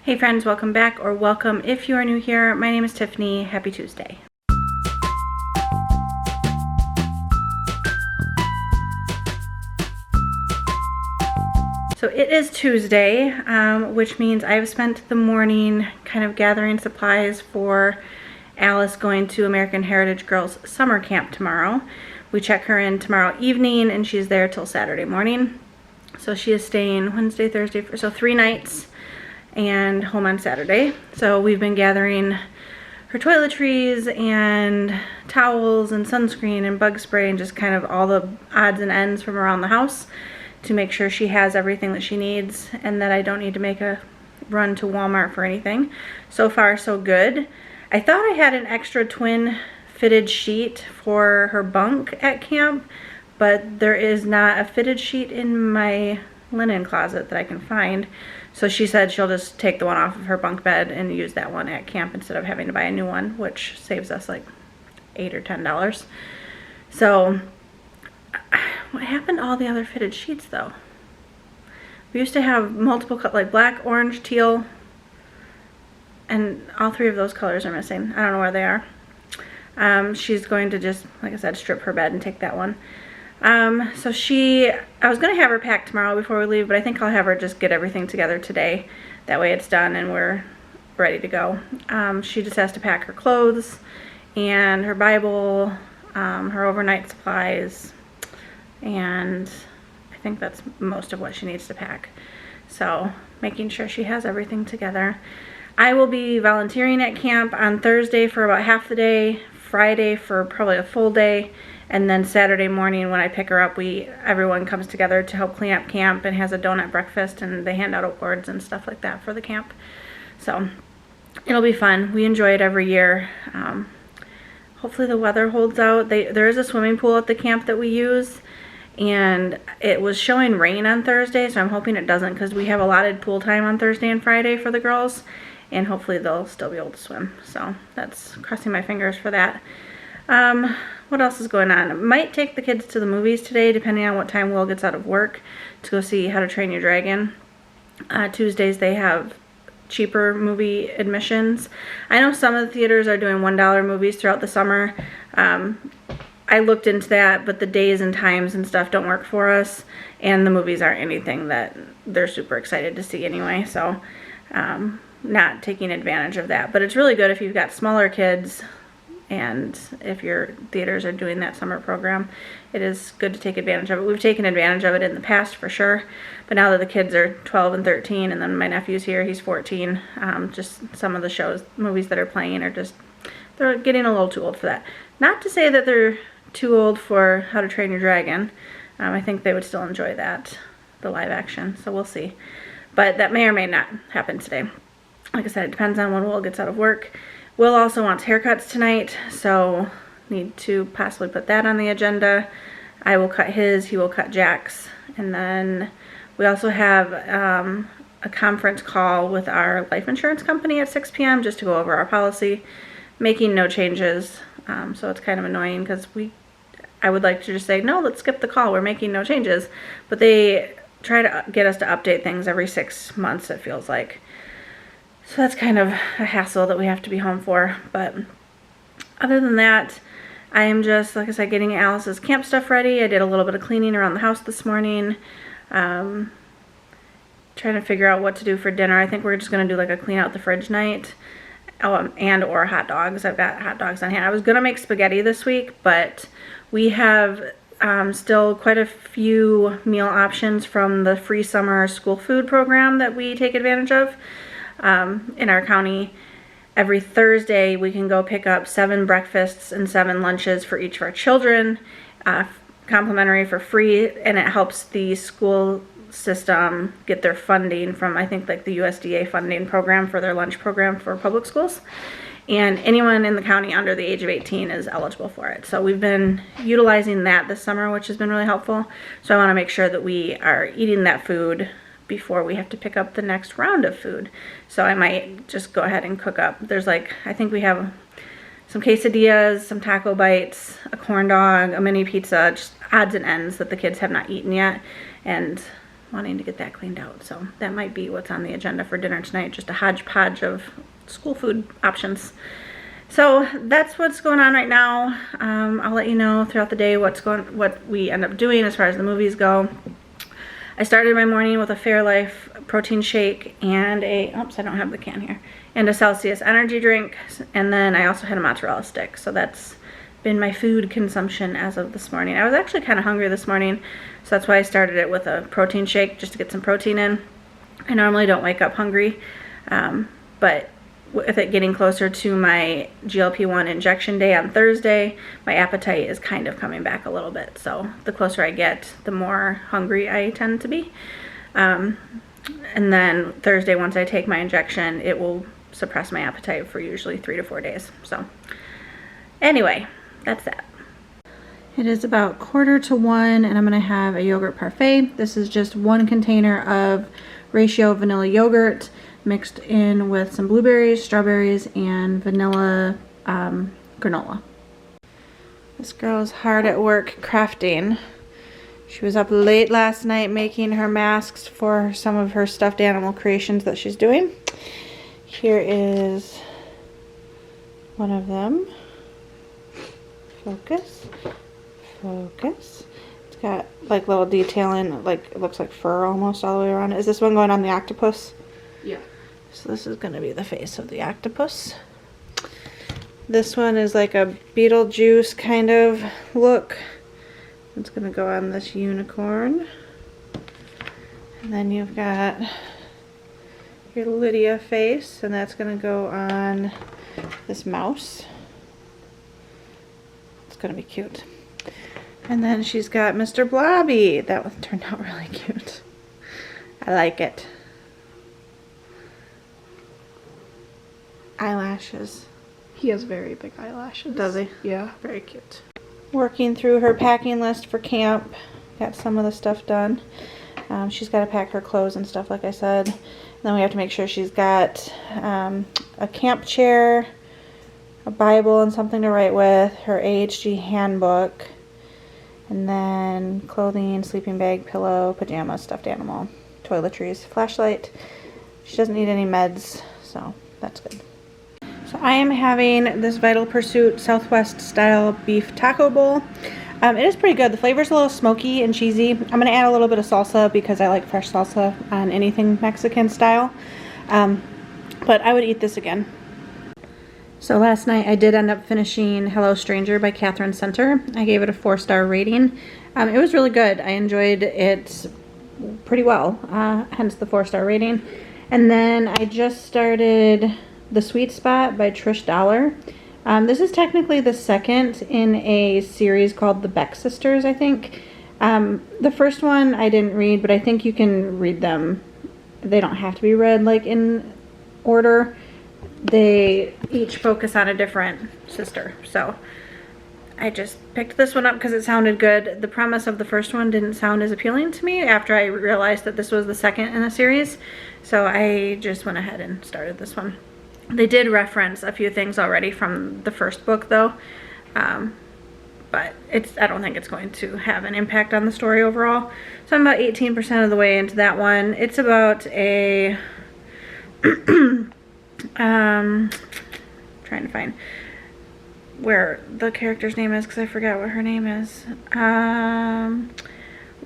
Hey friends, welcome back, or welcome if you are new here. My name is Tiffany. Happy Tuesday. So it is Tuesday, which means I've spent the morning kind of gathering supplies for Alice going to American Heritage Girls Summer Camp tomorrow. We check her in tomorrow evening and she's there till Saturday morning. So she is staying Wednesday, Thursday, so 3 nights and home on Saturday. So we've been gathering her toiletries and towels and sunscreen and bug spray and just kind of all the odds and ends from around the house to make sure she has everything that she needs and that I don't need to make a run to Walmart for anything. So far so good. I thought I had an extra twin fitted sheet for her bunk at camp, but there is not a fitted sheet in my linen closet that I can find. So she said she'll just take the one off of her bunk bed and use that one at camp instead of having to buy a new one, which saves us like $8 or $10. So what happened to all the other fitted sheets though? We used to have multiple colors, like black, orange, teal, and all 3 of those colors are missing. I don't know where they are. She's going to just, like I said, strip her bed and take that one. I was going to have her pack tomorrow before we leave, but I think I'll have her just get everything together today. That way it's done and we're ready to go. She just has to pack her clothes and her Bible, her overnight supplies, and I think that's most of what she needs to pack. So making sure she has everything together. I will be volunteering at camp on Thursday for about half the day, Friday for probably a full day, and then Saturday morning when I pick her up, everyone comes together to help clean up camp and has a donut breakfast, and they hand out awards and stuff like that for the camp. So it'll be fun. We enjoy it every year. Hopefully the weather holds out. There is a swimming pool at the camp that we use, and it was showing rain on Thursday, so I'm hoping it doesn't, because we have allotted pool time on Thursday and Friday for the girls, and hopefully they'll still be able to swim. So that's crossing my fingers for that. What else is going on? I might take the kids to the movies today, depending on what time Will gets out of work, to go see How to Train Your Dragon. Tuesdays they have cheaper movie admissions. I know some of the theaters are doing $1 movies throughout the summer. I looked into that, but the days and times and stuff don't work for us, and the movies aren't anything that they're super excited to see anyway, so not taking advantage of that. But it's really good if you've got smaller kids, and if your theaters are doing that summer program, it is good to take advantage of it. We've taken advantage of it in the past for sure, but now that the kids are 12 and 13, and then my nephew's here, he's 14, just some of the movies that are playing are they're getting a little too old for that. Not to say that they're too old for How to Train Your Dragon. I think they would still enjoy that, the live action, so we'll see. But that may or may not happen today. Like I said, it depends on when Will gets out of work. Will also wants haircuts tonight, so need to possibly put that on the agenda. I will cut his, he will cut Jack's, and then we also have a conference call with our life insurance company at 6 p.m. just to go over our policy, making no changes. So it's kind of annoying because I would like to just say, no, let's skip the call, we're making no changes, but they try to get us to update things every 6 months, it feels like. So that's kind of a hassle that we have to be home for. But other than that, I am just, like I said, getting Alice's camp stuff ready. I did a little bit of cleaning around the house this morning. Trying to figure out what to do for dinner. I think we're just going to do like a clean out the fridge night. And or hot dogs. I've got hot dogs on hand. I was going to make spaghetti this week, but we have still quite a few meal options from the free summer school food program that we take advantage of. In our county, every Thursday we can go pick up 7 breakfasts and 7 lunches for each of our children, complimentary for free, and it helps the school system get their funding from, I think, like the USDA funding program for their lunch program for public schools. And anyone in the county under the age of 18 is eligible for it. So we've been utilizing that this summer, which has been really helpful. So I want to make sure that we are eating that food before we have to pick up the next round of food. So I might just go ahead and cook up. There's like, I think we have some quesadillas, some taco bites, a corn dog, a mini pizza, just odds and ends that the kids have not eaten yet. And wanting to get that cleaned out. So that might be what's on the agenda for dinner tonight, just a hodgepodge of school food options. So that's what's going on right now. I'll let you know throughout the day what we end up doing as far as the movies go. I started my morning with a Fairlife protein shake and oops, I don't have the can here, and a Celsius energy drink, and then I also had a mozzarella stick. So that's been my food consumption as of this morning. I was actually kind of hungry this morning, so that's why I started it with a protein shake, just to get some protein in. I normally don't wake up hungry, but with it getting closer to my GLP-1 injection day on Thursday, my appetite is kind of coming back a little bit. So the closer I get, the more hungry I tend to be. And then Thursday, once I take my injection, it will suppress my appetite for usually 3 to 4 days. So anyway, that's that. It is about 1:45 and I'm gonna have a yogurt parfait. This is just 1 container of ratio vanilla yogurt mixed in with some blueberries, strawberries, and vanilla granola. This girl is hard at work crafting. She was up late last night making her masks for some of her stuffed animal creations that she's doing. Here is one of them. Focus, focus. It's got like little detailing, like it looks like fur almost all the way around. Is this one going on the octopus? Yeah. So this is going to be the face of the octopus. This one is like a Beetlejuice kind of look. It's going to go on this unicorn. And then you've got your Lydia face, and that's going to go on this mouse. It's going to be cute. And then she's got Mr. Blobby. That one turned out really cute. I like it. Eyelashes. He has very big eyelashes. Does he? Yeah. Very cute. Working through her packing list for camp. Got some of the stuff done. She's got to pack her clothes and stuff, like I said. And then we have to make sure she's got a camp chair, a Bible and something to write with, her AHG handbook, and then clothing, sleeping bag, pillow, pajamas, stuffed animal, toiletries, flashlight. She doesn't need any meds, so that's good. So I am having this Vital Pursuit Southwest style beef taco bowl. It is pretty good. The flavor's a little smoky and cheesy. I'm going to add a little bit of salsa because I like fresh salsa on anything Mexican style. But I would eat this again. So last night I did end up finishing Hello Stranger by Catherine Center. I gave it a 4-star rating. It was really good. I enjoyed it pretty well, hence the 4-star rating. And then I just started The Sweet Spot by Trish Dollar. This is technically the second in a series called The Beck Sisters, I think. The first one I didn't read, but I think you can read them. They don't have to be read like in order. They each focus on a different sister. So I just picked this one up because it sounded good. The premise of the first one didn't sound as appealing to me after I realized that this was the second in the series. So I just went ahead and started this one. They did reference a few things already from the first book though, but I don't think it's going to have an impact on the story overall. So I'm about 18% of the way into that one. It's about a, trying to find where the character's name is because I forgot what her name is.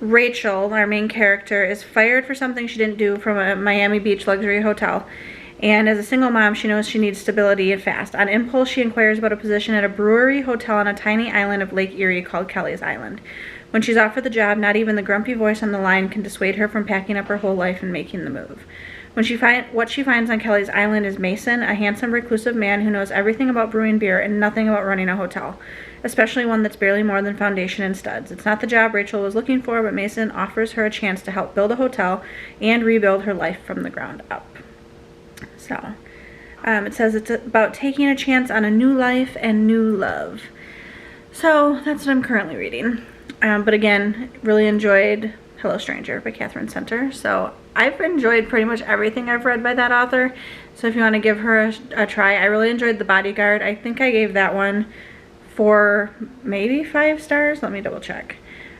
Rachel, our main character, is fired for something she didn't do from a Miami Beach luxury hotel. And as a single mom, she knows she needs stability and fast. On impulse, she inquires about a position at a brewery hotel on a tiny island of Lake Erie called Kelly's Island. When she's offered the job, not even the grumpy voice on the line can dissuade her from packing up her whole life and making the move. What she finds on Kelly's Island is Mason, a handsome, reclusive man who knows everything about brewing beer and nothing about running a hotel, especially one that's barely more than foundation and studs. It's not the job Rachel was looking for, but Mason offers her a chance to help build a hotel and rebuild her life from the ground up. So, it says it's about taking a chance on a new life and new love. So, that's what I'm currently reading. But again, really enjoyed Hello Stranger by Catherine Center. So, I've enjoyed pretty much everything I've read by that author. So, if you want to give her a try, I really enjoyed The Bodyguard. I think I gave that one 4, maybe 5 stars. Let me double check.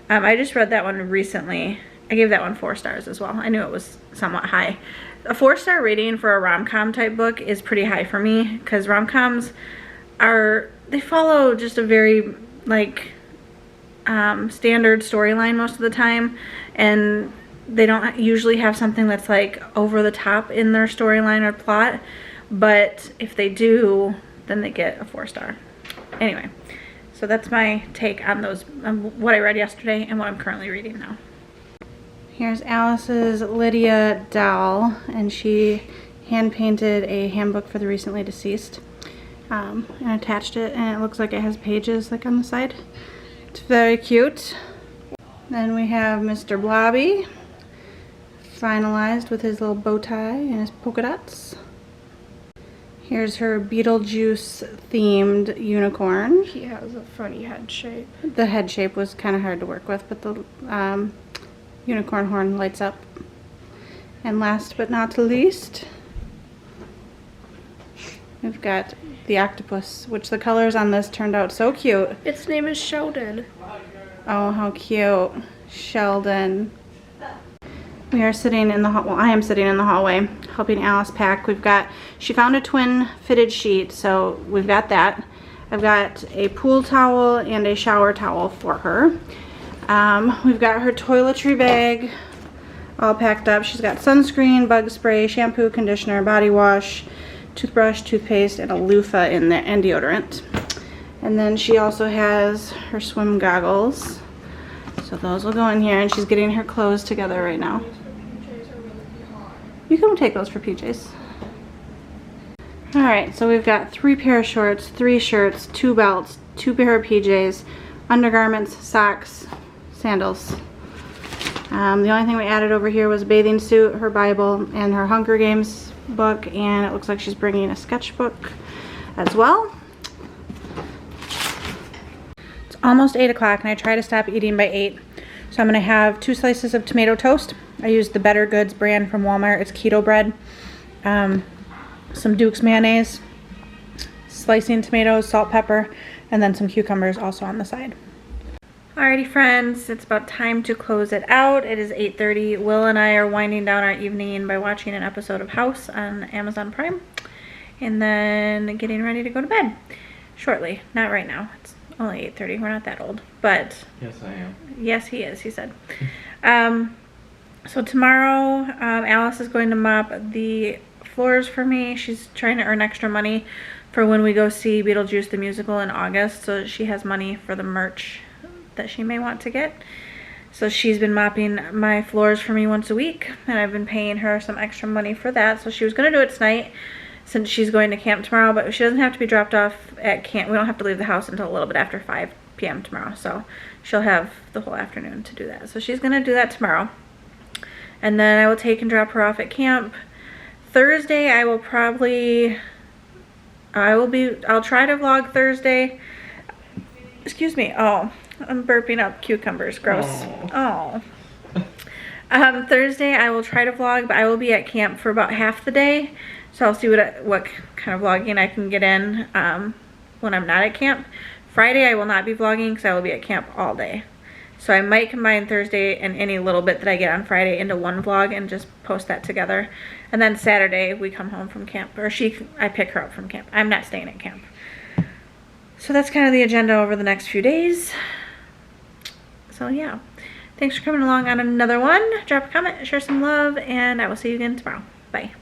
I just read that one recently. I gave that one 4 stars as well. I knew it was somewhat high. A 4-star rating for a rom-com type book is pretty high for me, because rom-coms they follow just a very like standard storyline most of the time, and they don't usually have something that's like over the top in their storyline or plot, but if they do, then they get a 4-star. Anyway, so that's my take on those, what I read yesterday and what I'm currently reading now. Here's Alice's Lydia doll, and she hand painted a handbook for the recently deceased, and attached it, and it looks like it has pages like on the side. It's very cute. Then we have Mr. Blobby, finalized with his little bow tie and his polka dots. Here's her Beetlejuice themed unicorn. He has a funny head shape. The head shape was kind of hard to work with, but the unicorn horn lights up. And last but not least, we've got the octopus, which the colors on this turned out so cute. Its name is Sheldon. Oh, how cute. Sheldon. We are sitting in the well, I am sitting in the hallway helping Alice pack. She found a twin fitted sheet, so we've got that. I've got a pool towel and a shower towel for her. We've got her toiletry bag all packed up. She's got sunscreen, bug spray, shampoo, conditioner, body wash, toothbrush, toothpaste, and a loofah in there, and deodorant. And then she also has her swim goggles. So those will go in here, and she's getting her clothes together right now. You can take those for PJs. Alright, so we've got 3 pair of shorts, 3 shirts, 2 belts, 2 pair of PJs, undergarments, socks, sandals. The only thing we added over here was a bathing suit, her Bible, and her Hunger Games book, and it looks like she's bringing a sketchbook as well. It's almost 8 o'clock, and I try to stop eating by 8. So I'm going to have 2 slices of tomato toast. I used the Better Goods brand from Walmart. It's keto bread. Some Duke's mayonnaise, slicing tomatoes, salt, pepper, and then some cucumbers also on the side. Alrighty friends, it's about time to close it out. It is 8:30. Will and I are winding down our evening by watching an episode of House on Amazon Prime, and then getting ready to go to bed shortly. Not right now. It's only 8:30. We're not that old, but Yes, I am. yes, he is, he said. So tomorrow, Alice is going to mop the floors for me. She's trying to earn extra money for when we go see Beetlejuice the musical in August, so she has money for the merch that she may want to get. So she's been mopping my floors for me once a week, and I've been paying her some extra money for that. So she was going to do it tonight since she's going to camp tomorrow, but she doesn't have to be dropped off at camp. We don't have to leave the house until a little bit after 5 p.m. tomorrow, so she'll have the whole afternoon to do that. So she's going to do that tomorrow, and then I will take and drop her off at camp. Thursday I'll try to vlog Thursday. Excuse me. Oh, I'm burping up cucumbers. Gross. Oh. Thursday I will try to vlog, but I will be at camp for about half the day. So I'll see what kind of vlogging I can get in when I'm not at camp. Friday I will not be vlogging because I will be at camp all day. So I might combine Thursday and any little bit that I get on Friday into one vlog and just post that together. And then Saturday we come home from camp, or I pick her up from camp. I'm not staying at camp. So that's kind of the agenda over the next few days. So yeah, thanks for coming along on another one. Drop a comment, share some love, and I will see you again tomorrow. Bye.